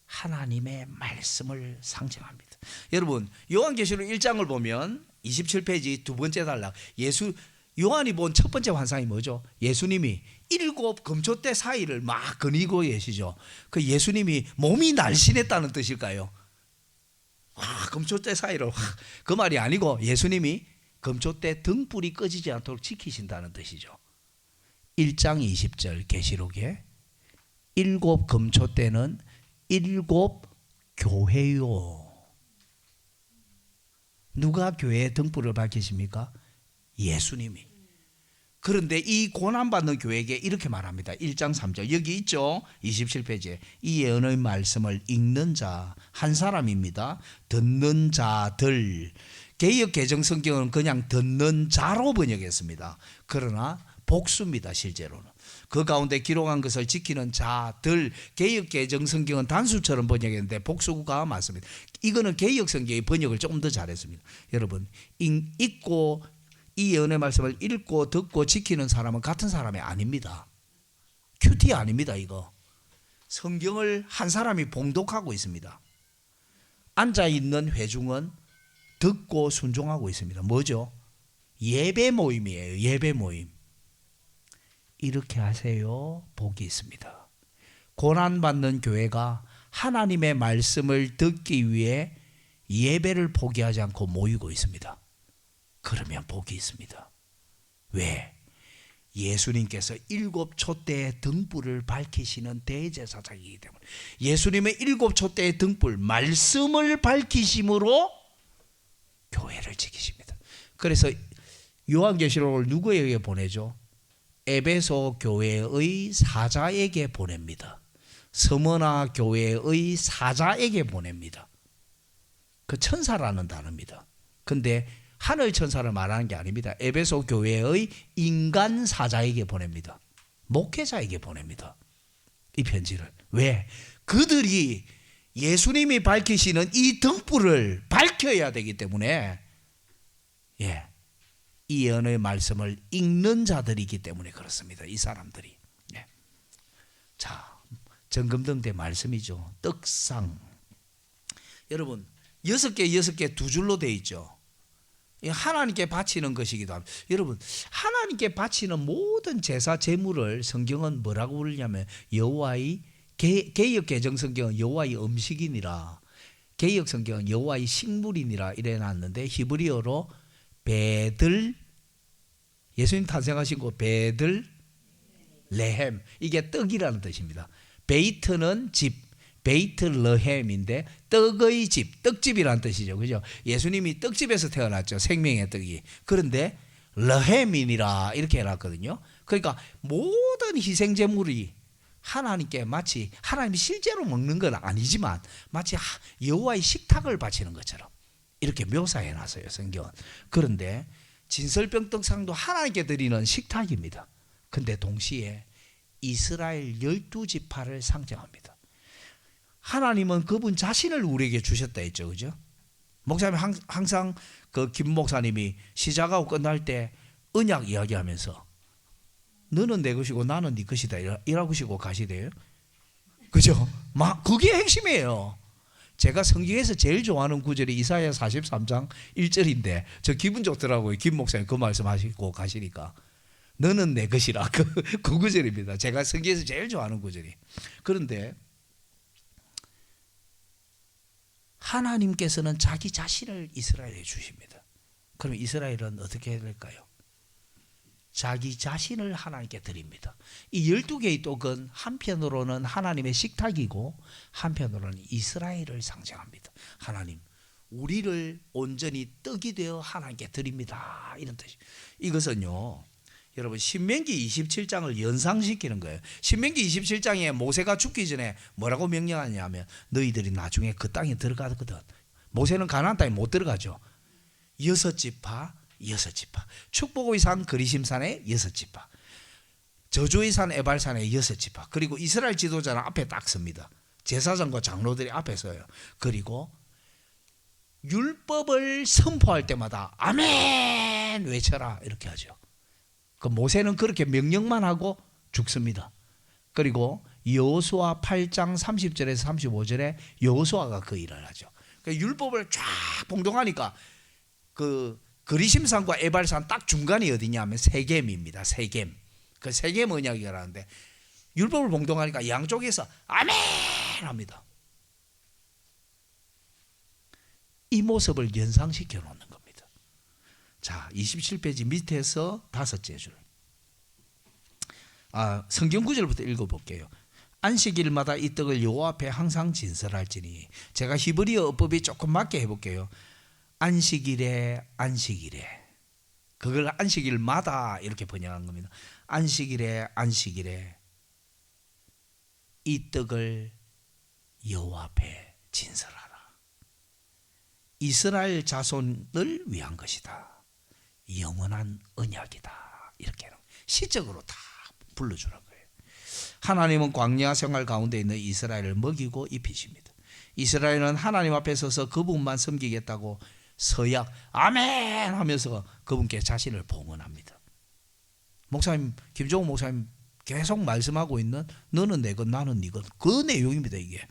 S1: 하나님의 말씀을 상징합니다. 여러분 요한계시록 1장을 보면 27페이지 두 번째 단락 요한이 본 첫 번째 환상이 뭐죠? 예수님이 7 금초대 사이를 막 거니고 계시죠. 그 예수님이 몸이 날씬했다는 뜻일까요? 금초대 사이를 그 말이 아니고 예수님이 금초대 등불이 꺼지지 않도록 지키신다는 뜻이죠. 1장 20절 계시록에 7 금초대는 7 교회요. 누가 교회의 등불을 밝히십니까? 예수님이. 그런데 이 고난받는 교회에게 이렇게 말합니다. 1장 3절 여기 있죠. 27페이지에 이 예언의 말씀을 읽는 자 한 사람입니다. 듣는 자들. 개역 개정 성경은 그냥 듣는 자로 번역했습니다. 그러나 복수입니다. 실제로는. 그 가운데 기록한 것을 지키는 자들. 개역 개정 성경은 단수처럼 번역했는데 복수가 맞습니다. 이거는 개역 성경의 번역을 조금 더 잘했습니다. 여러분 읽고 이 예언의 말씀을 읽고 듣고 지키는 사람은 같은 사람이 아닙니다. 큐티 아닙니다. 이거 성경을 한 사람이 봉독하고 있습니다. 앉아있는 회중은 듣고 순종하고 있습니다. 뭐죠? 예배 모임이에요. 예배 모임. 이렇게 하세요. 복이 있습니다. 고난받는 교회가 하나님의 말씀을 듣기 위해 예배를 포기하지 않고 모이고 있습니다. 그러면 복이 있습니다. 왜? 예수님께서 7 촛대의 등불을 밝히시는 대제사장이기 때문에 예수님의 7 촛대의 등불 말씀을 밝히심으로 교회를 지키십니다. 그래서 요한계시록을 누구에게 보내죠? 에베소 교회의 사자에게 보냅니다. 스무나 교회의 사자에게 보냅니다. 그 천사라는 단어입니다. 근데 하늘 천사를 말하는 게 아닙니다. 에베소 교회의 인간 사자에게 보냅니다. 목회자에게 보냅니다. 이 편지를. 왜? 그들이 예수님이 밝히시는 이 등불을 밝혀야 되기 때문에 이 예언의 말씀을 읽는 자들이기 때문에 그렇습니다. 이 사람들이. 자, 정금등대 말씀이죠. 떡상. 여러분 여섯 개 두 줄로 돼 있죠. 하나님께 바치는 것이기도 합니다. 여러분, 하나님께 바치는 모든 제사 제물을 성경은 뭐라고 부르냐면 여호와의 개역 개정 성경은 여호와의 음식이니라, 개역 성경은 여호와의 식물이니라 이래 놨는데, 히브리어로 베들, 예수님 탄생하신 곳 베들 레헴, 이게 떡이라는 뜻입니다. 베이트는 집, 베이트 러햄인데 떡의 집, 떡집이라는 뜻이죠. 그죠? 예수님이 떡집에서 태어났죠. 생명의 떡이. 그런데 러햄이니라 이렇게 해놨거든요. 그러니까 모든 희생제물이 하나님께 마치 하나님이 실제로 먹는 건 아니지만 마치 여호와의 식탁을 바치는 것처럼 이렇게 묘사해놨어요, 성경은. 그런데 진설병떡상도 하나님께 드리는 식탁입니다. 근데 동시에 이스라엘 12지파를 상징합니다. 하나님은 그분 자신을 우리에게 주셨다 했죠. 그죠? 목사님 항상 그 김 목사님이 시작하고 끝날 때 언약 이야기하면서 너는 내 것이고 나는 네 것이다 이라고 하시고 가시대요. 그죠? 그게 핵심이에요. 제가 성경에서 제일 좋아하는 구절이 이사야 43장 1절인데 저 기분 좋더라고요. 김 목사님 그 말씀하시고 가시니까. 너는 내 것이라. 그 구절입니다. 제가 성경에서 제일 좋아하는 구절이. 그런데 하나님께서는 자기 자신을 이스라엘에 주십니다. 그럼 이스라엘은 어떻게 해야 될까요? 자기 자신을 하나님께 드립니다. 이 12개의 떡은 한편으로는 하나님의 식탁이고 한편으로는 이스라엘을 상징합니다. 하나님, 우리를 온전히 떡이 되어 하나님께 드립니다. 이런 뜻이. 이것은요, 여러분 신명기 27장을 연상시키는 거예요. 신명기 27장에 모세가 죽기 전에 뭐라고 명령하냐면 너희들이 나중에 그 땅에 들어가거든. 모세는 가나안 땅에 못 들어가죠. 6지파, 6지파. 축복의 산 그리심산에 6지파, 저주의 산 에발산에 6지파. 그리고 이스라엘 지도자는 앞에 딱 섭니다. 제사장과 장로들이 앞에 서요. 그리고 율법을 선포할 때마다 아멘 외쳐라 이렇게 하죠. 그 모세는 그렇게 명령만 하고 죽습니다. 그리고 여호수아 8장 30절에서 35절에 여호수아가 그 일을 하죠. 그러니까 율법을 쫙 봉독하니까 그 그리심산과 에발산 딱 중간이 어디냐면 세겜입니다. 세겜. 그 세겜 언약이라는데 율법을 봉독하니까 양쪽에서 아멘 합니다. 이 모습을 연상시켜 놓는 겁니다. 자, 27페이지 밑에서 다섯째 줄. 성경 구절부터 읽어볼게요. 안식일마다 이 떡을 여호와 앞에 항상 진설할지니. 제가 히브리어 어법이 조금 맞게 해볼게요. 안식일에 안식일에. 그걸 안식일마다 이렇게 번역한 겁니다. 안식일에 안식일에 이 떡을 여호와 앞에 진설하라. 이스라엘 자손을 위한 것이다. 영원한 언약이다. 이렇게 시적으로 다 불러주는 거예요. 하나님은 광야 생활 가운데 있는 이스라엘을 먹이고 입히십니다. 이스라엘은 하나님 앞에 서서 그분만 섬기겠다고 서약 아멘 하면서 그분께 자신을 봉헌합니다. 목사님, 김종우 목사님 계속 말씀하고 있는 너는 내 것 나는 네 것, 그 내용입니다. 이게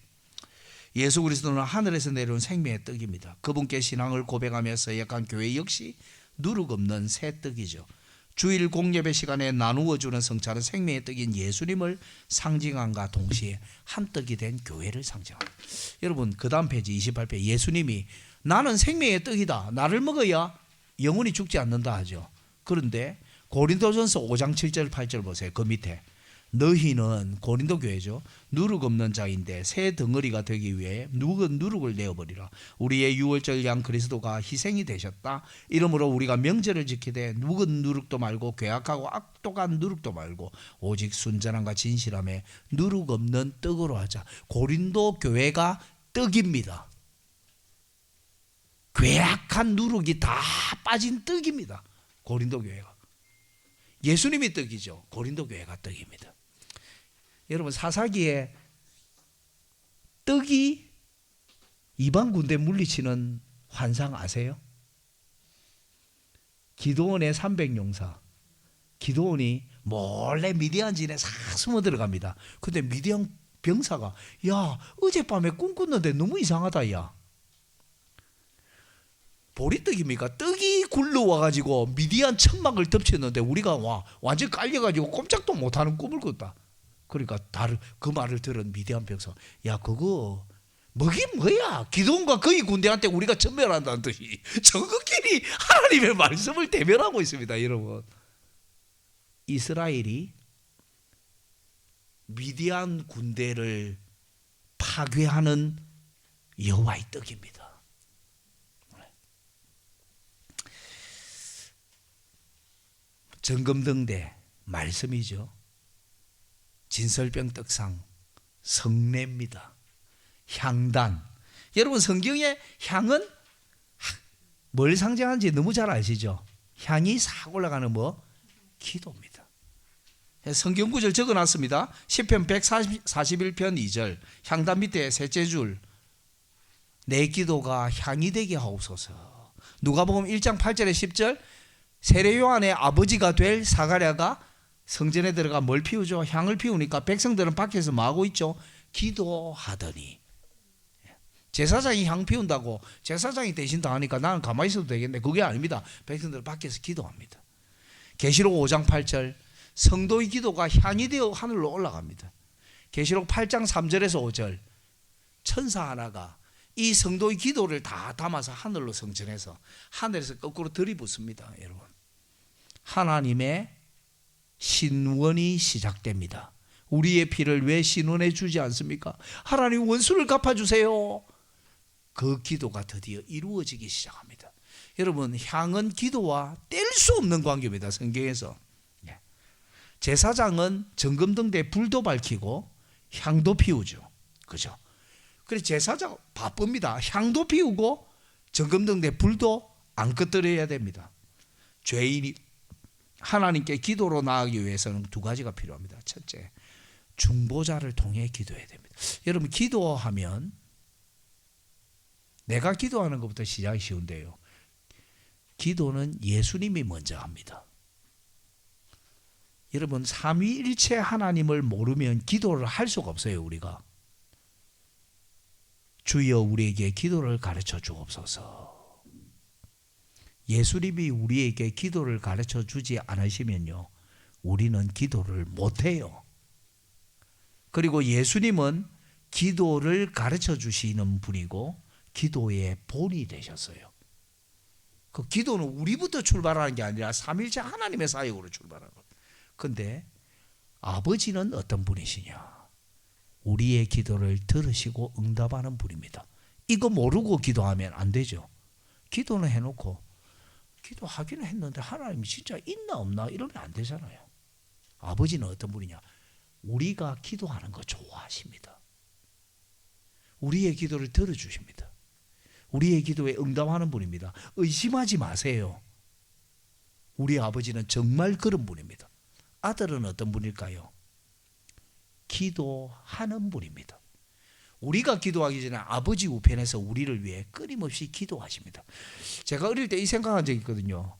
S1: 예수 그리스도는 하늘에서 내려온 생명의 떡입니다. 그분께 신앙을 고백하며 서약한 교회 역시 누룩 없는 새 떡이죠. 주일 공예배 시간에 나누어 주는 성찬은 생명의 떡인 예수님을 상징함과 동시에 한 떡이 된 교회를 상징합니다. 여러분 그 다음 페이지 28페이지 예수님이 나는 생명의 떡이다. 나를 먹어야 영원히 죽지 않는다 하죠. 그런데 고린도전서 5장 7절 8절 보세요. 그 밑에 너희는 고린도 교회죠. 누룩 없는 자인데 새 덩어리가 되기 위해 누룩은 누룩을 내어버리라. 우리의 유월절 양 그리스도가 희생이 되셨다. 이러므로 우리가 명절을 지키되 누룩은 누룩도 말고 괴악하고 악독한 누룩도 말고 오직 순전함과 진실함에 누룩 없는 떡으로 하자. 고린도 교회가 떡입니다. 괴악한 누룩이 다 빠진 떡입니다. 고린도 교회가. 예수님이 떡이죠. 고린도 교회가 떡입니다. 여러분 사사기에 떡이 이방 군대 물리치는 환상 아세요? 기드온의 300용사. 기드온이 몰래 미디안 진에 싹 숨어 들어갑니다. 근데 미디안 병사가 야 어젯밤에 꿈 꿨는데 너무 이상하다 야. 보리떡입니까? 떡이 굴러와가지고 미디안 천막을 덮쳤는데 우리가 완전 깔려가지고 꼼짝도 못하는 꿈을 꿨다. 그러니까 그 말을 들은 미디안 백성, 야 그거 뭐긴 뭐야? 기도원과 거기 군대한테 우리가 전멸한다는 뜻이 저것끼리 하나님의 말씀을 대면하고 있습니다. 여러분, 이스라엘이 미디안 군대를 파괴하는 여호와의 떡입니다. 정금등대 말씀이죠. 진설병 떡상 성례입니다. 향단. 여러분, 성경의 향은 뭘 상징하는지 너무 잘 아시죠? 향이 싹 올라가는 기도입니다. 성경 구절 적어놨습니다. 시편 141편 2절 향단 밑에 셋째 줄, 내 기도가 향이 되게 하옵소서. 누가복음 1장 8절에 10절, 세례 요한의 아버지가 될 사가랴가 성전에 들어가 뭘 피우죠? 향을 피우니까 백성들은 밖에서 뭐 하고 있죠? 기도하더니. 제사장이 향 피운다고 제사장이 대신 다 하니까 나는 가만히 있어도 되겠네. 그게 아닙니다. 백성들은 밖에서 기도합니다. 계시록 5장 8절, 성도의 기도가 향이 되어 하늘로 올라갑니다. 계시록 8장 3절에서 5절, 천사 하나가 이 성도의 기도를 다 담아서 하늘로 성전해서 하늘에서 거꾸로 들이붓습니다. 여러분, 하나님의 신원이 시작됩니다. 우리의 피를 왜 신원해 주지 않습니까? 하나님 원수를 갚아주세요. 그 기도가 드디어 이루어지기 시작합니다. 여러분, 향은 기도와 뗄 수 없는 관계입니다. 성경에서 제사장은 정금등대에 불도 밝히고 향도 피우죠. 그죠? 그래서 제사장 바쁩니다. 향도 피우고 정금등대 불도 안 꺼뜨려야 됩니다. 죄인이 하나님께 기도로 나아가기 위해서는 두 가지가 필요합니다. 첫째, 중보자를 통해 기도해야 됩니다. 여러분, 기도하면 내가 기도하는 것부터 시작이 쉬운데요, 기도는 예수님이 먼저 합니다. 여러분, 삼위일체 하나님을 모르면 기도를 할 수가 없어요. 우리가 주여 우리에게 기도를 가르쳐 주옵소서. 예수님이 우리에게 기도를 가르쳐 주지 않으시면요, 우리는 기도를 못해요. 그리고 예수님은 기도를 가르쳐 주시는 분이고 기도의 본이 되셨어요. 그 기도는 우리부터 출발하는 게 아니라 삼위일체 하나님의 사역으로 출발하는 거예요. 그런데 아버지는 어떤 분이시냐? 우리의 기도를 들으시고 응답하는 분입니다. 이거 모르고 기도하면 안 되죠. 기도는 해놓고 기도하기는 했는데 하나님이 진짜 있나 없나 이러면 안 되잖아요. 아버지는 어떤 분이냐? 우리가 기도하는 거 좋아하십니다. 우리의 기도를 들어주십니다. 우리의 기도에 응답하는 분입니다. 의심하지 마세요. 우리 아버지는 정말 그런 분입니다. 아들은 어떤 분일까요? 기도하는 분입니다. 우리가 기도하기 전에 아버지 우편에서 우리를 위해 끊임없이 기도하십니다. 제가 어릴 때 이 생각한 적이 있거든요.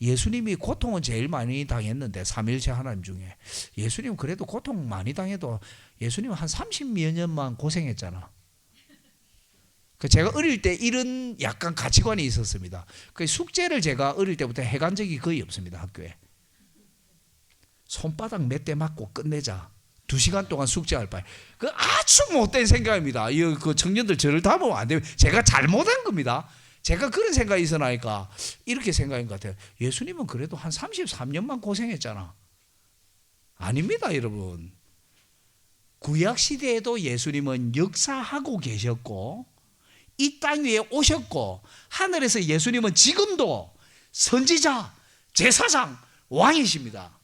S1: 예수님이 고통은 제일 많이 당했는데 삼위일체 하나님 중에 예수님은 그래도 고통 많이 당해도 예수님은 한 30몇 년만 고생했잖아. 제가 어릴 때 이런 약간 가치관이 있었습니다. 그 숙제를 제가 어릴 때부터 해간 적이 거의 없습니다. 학교에 손바닥 몇 대 맞고 끝내자. 2시간 동안 숙제할 바에. 그 아주 못된 생각입니다. 그 청년들 저를 다 보면 안 돼요. 제가 잘못한 겁니다. 제가 그런 생각이 있어나니까 이렇게 생각인 것 같아요. 예수님은 그래도 한 33년만 고생했잖아. 아닙니다, 여러분. 구약 시대에도 예수님은 역사하고 계셨고 이 땅 위에 오셨고 하늘에서 예수님은 지금도 선지자, 제사장, 왕이십니다.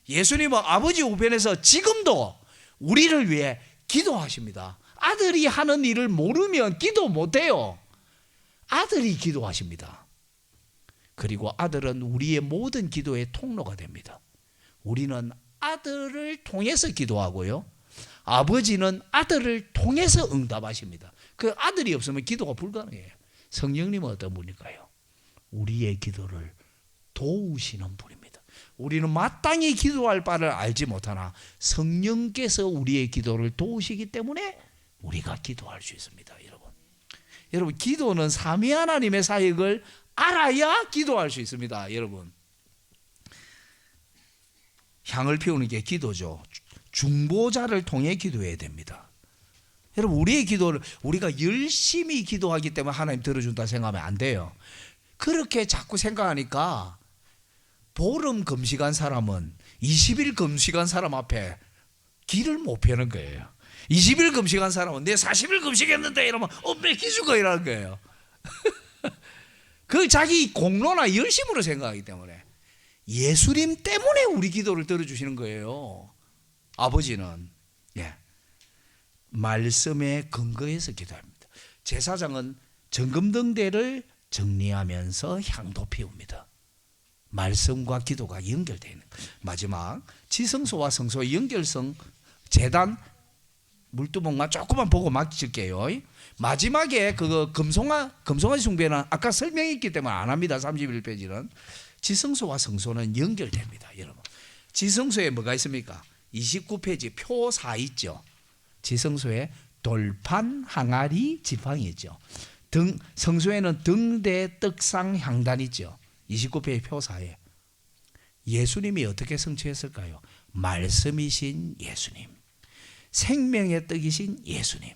S1: 예수님은 아버지 우편에서 지금도 우리를 위해 기도하십니다. 아들이 하는 일을 모르면 기도 못해요. 아들이 기도하십니다. 그리고 아들은 우리의 모든 기도의 통로가 됩니다. 우리는 아들을 통해서 기도하고요, 아버지는 아들을 통해서 응답하십니다. 그 아들이 없으면 기도가 불가능해요. 성령님은 어떤 분일까요? 우리의 기도를 도우시는 분입니다. 우리는 마땅히 기도할 바를 알지 못하나 성령께서 우리의 기도를 도우시기 때문에 우리가 기도할 수 있습니다. 여러분, 여러분, 기도는 삼위 하나님의 사역을 알아야 기도할 수 있습니다. 여러분, 향을 피우는 게 기도죠. 중보자를 통해 기도해야 됩니다. 여러분, 우리의 기도를 우리가 열심히 기도하기 때문에 하나님 들어준다 생각하면 안 돼요. 그렇게 자꾸 생각하니까 보름 금식한 사람은 20일 금식한 사람 앞에 길을 못 펴는 거예요. 20일 금식한 사람은 내 40일 금식했는데 이러면 뺏기 죽어 이러는 거예요. 그 자기 공로나 열심으로 생각하기 때문에. 예수님 때문에 우리 기도를 들어주시는 거예요. 아버지는 말씀에 근거해서 기도합니다. 제사장은 정금등대를 정리하면서 향도 피웁니다. 말씀과 기도가 연결되어 있는 거예요. 마지막 지성소와 성소의 연결성, 제단 물두멍만 조금만 보고 맡길게요. 마지막에 그 금송아지 숭배는 아까 설명했기 때문에 안 합니다. 31페이지는 지성소와 성소는 연결됩니다. 여러분, 지성소에 뭐가 있습니까? 29페이지 표 4 있죠. 지성소에 돌판, 항아리, 지팡이 있죠. 성소에는 등대, 떡상, 향단 있죠. 29페이지 표 4에 예수님이 어떻게 성취했을까요? 말씀이신 예수님, 생명의 떡이신 예수님,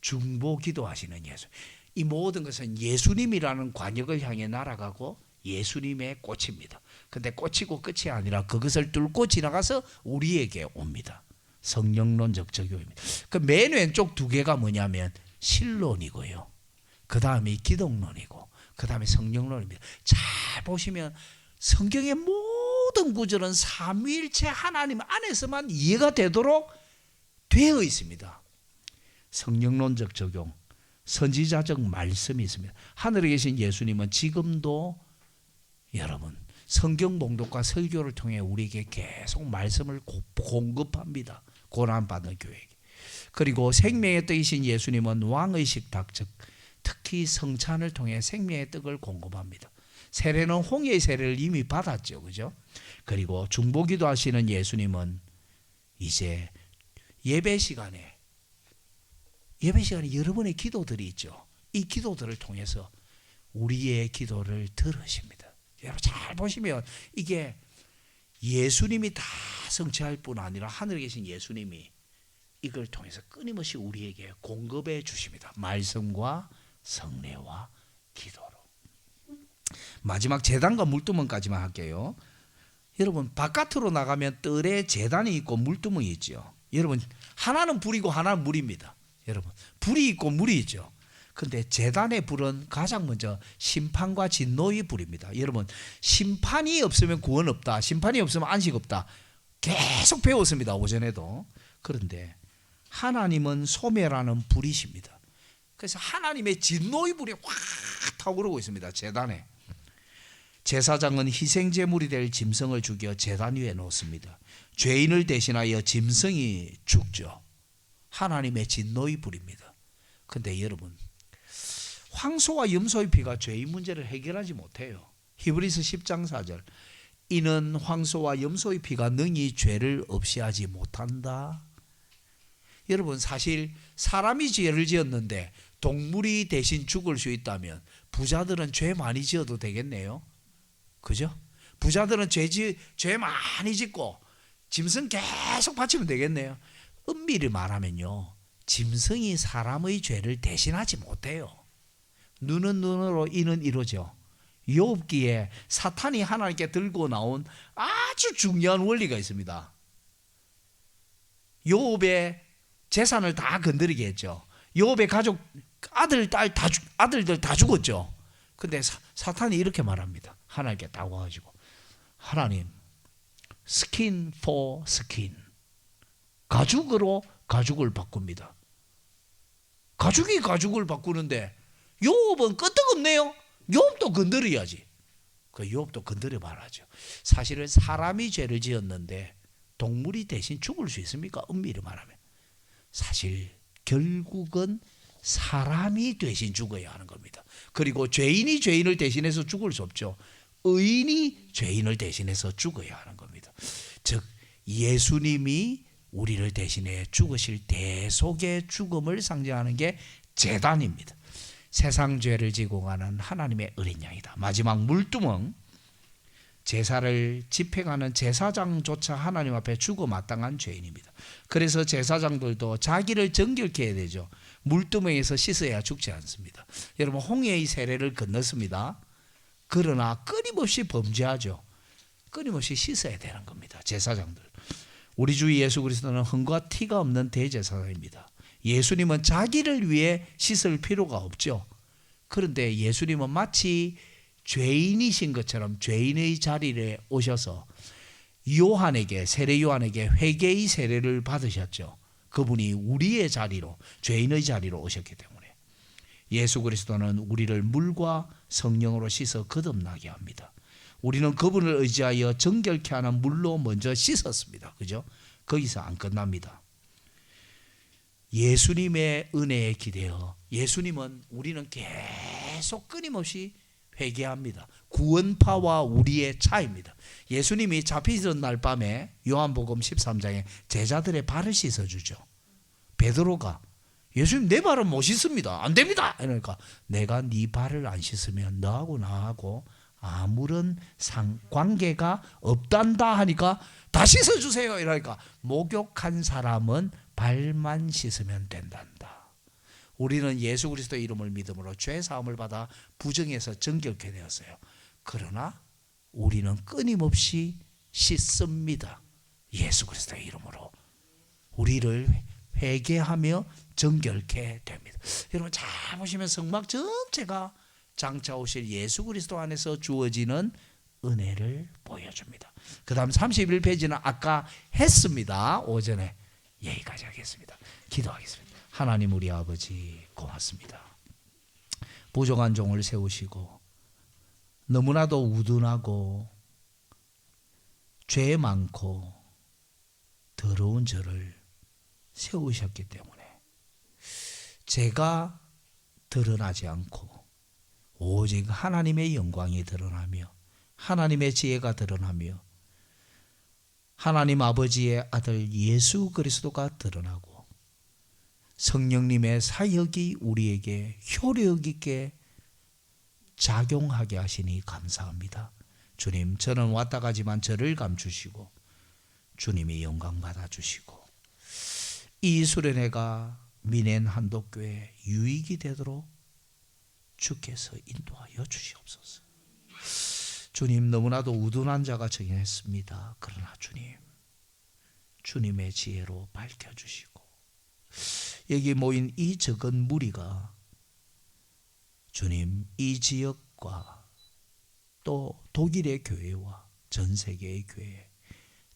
S1: 중보 기도하시는 예수. 이 모든 것은 예수님이라는 관역을 향해 날아가고 예수님의 꽃입니다. 근데 꽃이고 끝이 아니라 그것을 뚫고 지나가서 우리에게 옵니다. 성령론적 적용입니다. 그 맨 왼쪽 두 개가 뭐냐면 신론이고요, 그 다음에 기독론이고, 그 다음에 성령론입니다. 잘 보시면 성경의 모든 구절은 삼위일체 하나님 안에서만 이해가 되도록 되어 있습니다. 성령론적 적용, 선지자적 말씀이 있습니다. 하늘에 계신 예수님은 지금도 여러분 성경 봉독과 설교를 통해 우리에게 계속 말씀을 공급합니다. 고난받는 교회에게. 그리고 생명의 떡이신 예수님은 왕의 식탁, 즉 특히 성찬을 통해 생명의 떡을 공급합니다. 세례는 홍해의 세례를 이미 받았죠, 그죠? 그리고 중보기도 하시는 예수님은 이제 예배 시간에 여러분의 기도들이 있죠. 이 기도들을 통해서 우리의 기도를 들으십니다. 여러분 잘 보시면 이게 예수님이 다 성취할 뿐 아니라 하늘에 계신 예수님이 이걸 통해서 끊임없이 우리에게 공급해 주십니다. 말씀과 성례와 기도로. 마지막 제단과 물두멍까지만 할게요. 여러분, 바깥으로 나가면 뜰에 제단이 있고 물두멍이 있죠. 여러분, 하나는 불이고 하나는 물입니다. 여러분, 불이 있고 물이 있죠. 근데 제단의 불은 가장 먼저 심판과 진노의 불입니다. 여러분, 심판이 없으면 구원 없다, 심판이 없으면 안식 없다, 계속 배웠습니다, 오전에도. 그런데 하나님은 소멸하는 불이십니다. 그래서 하나님의 진노의 불이 확 타오르고 있습니다, 제단에. 제사장은 희생제물이 될 짐승을 죽여 제단 위에 놓습니다. 죄인을 대신하여 짐승이 죽죠. 하나님의 진노의 불입니다. 그런데 여러분, 황소와 염소의 피가 죄의 문제를 해결하지 못해요. 히브리서 10장 4절, 이는 황소와 염소의 피가 능히 죄를 없이 하지 못한다. 여러분, 사실 사람이 죄를 지었는데 동물이 대신 죽을 수 있다면 부자들은 죄 많이 지어도 되겠네요, 그죠? 부자들은 죄 많이 짓고 짐승 계속 바치면 되겠네요. 엄밀히 말하면요, 짐승이 사람의 죄를 대신하지 못해요. 눈은 눈으로, 이는 이로죠. 욥기에 사탄이 하나님께 들고 나온 아주 중요한 원리가 있습니다. 욥의 재산을 다 건드리게 했죠. 욥의 가족, 아들들 다 죽었죠. 근데 사탄이 이렇게 말합니다. 하나님께 딱 와가지고, 하나님, 스킨 포 스킨, 가죽으로 가죽을 바꿉니다. 가죽이 가죽을 바꾸는데 욥은 끄떡없네요. 욥도 건드려야지. 그 욥도 건드려 말하죠. 사실은 사람이 죄를 지었는데 동물이 대신 죽을 수 있습니까? 엄밀히 말하면 사실 결국은 사람이 대신 죽어야 하는 겁니다. 그리고 죄인이 죄인을 대신해서 죽을 수 없죠. 의인이 죄인을 대신해서 죽어야 하는 겁니다. 즉 예수님이 우리를 대신해 죽으실 대속의 죽음을 상징하는 게 제단입니다. 세상 죄를 지고 가는 하나님의 어린 양이다. 마지막 물두멍, 제사를 집행하는 제사장조차 하나님 앞에 죽어 마땅한 죄인입니다. 그래서 제사장들도 자기를 정결케 해야 되죠. 물두멍에서 씻어야 죽지 않습니다. 여러분, 홍해의 세례를 건넜습니다. 그러나 끊임없이 범죄하죠. 끊임없이 씻어야 되는 겁니다. 제사장들. 우리 주 예수 그리스도는 흠과 티가 없는 대제사장입니다. 예수님은 자기를 위해 씻을 필요가 없죠. 그런데 예수님은 마치 죄인이신 것처럼 죄인의 자리에 오셔서 요한에게, 세례 요한에게 회개의 세례를 받으셨죠. 그분이 우리의 자리로, 죄인의 자리로 오셨기 때문에 예수 그리스도는 우리를 물과 성령으로 씻어 거듭나게 합니다. 우리는 그분을 의지하여 정결케 하는 물로 먼저 씻었습니다. 그죠? 거기서 안 끝납니다. 예수님의 은혜에 기대어 예수님은 우리는 계속 끊임없이 회개합니다. 구원파와 우리의 차이입니다. 예수님이 잡히던 날 밤에 요한복음 13장에 제자들의 발을 씻어주죠. 베드로가 예수님 내 발은 못 씻습니다. 안 됩니다. 그러니까 내가 네 발을 안 씻으면 너하고 나하고 아무런 관계가 없단다 하니까 다 씻어주세요. 이러니까 목욕한 사람은 발만 씻으면 된단다. 우리는 예수 그리스도의 이름을 믿음으로 죄 사함을 받아 부정에서 정결케 되었어요. 그러나 우리는 끊임없이 씻습니다. 예수 그리스도의 이름으로 우리를 회개하며 정결케 됩니다. 여러분 잘 보시면 성막 전체가 장차 오실 예수 그리스도 안에서 주어지는 은혜를 보여줍니다. 그 다음 31페이지는 아까 했습니다. 오전에. 여기까지 하겠습니다. 기도하겠습니다. 하나님 우리 아버지 고맙습니다. 부족한 종을 세우시고 너무나도 우둔하고 죄 많고 더러운 저를 세우셨기 때문에 제가 드러나지 않고 오직 하나님의 영광이 드러나며 하나님의 지혜가 드러나며 하나님 아버지의 아들 예수 그리스도가 드러나고 성령님의 사역이 우리에게 효력 있게 작용하게 하시니 감사합니다. 주님, 저는 왔다 가지만 저를 감추시고 주님이 영광 받아주시고 이 수련회가 미넨 한독교회 유익이 되도록 주께서 인도하여 주시옵소서. 주님, 너무나도 우둔한 자가 정했습니다. 그러나 주님, 주님의 지혜로 밝혀주시고 여기 모인 이 적은 무리가 주님, 이 지역과 또 독일의 교회와 전 세계의 교회에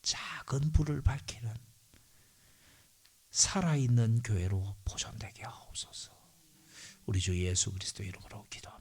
S1: 작은 불을 밝히는 살아있는 교회로 보존되게 하옵소서. 우리 주 예수 그리스도 이름으로 기도합니다.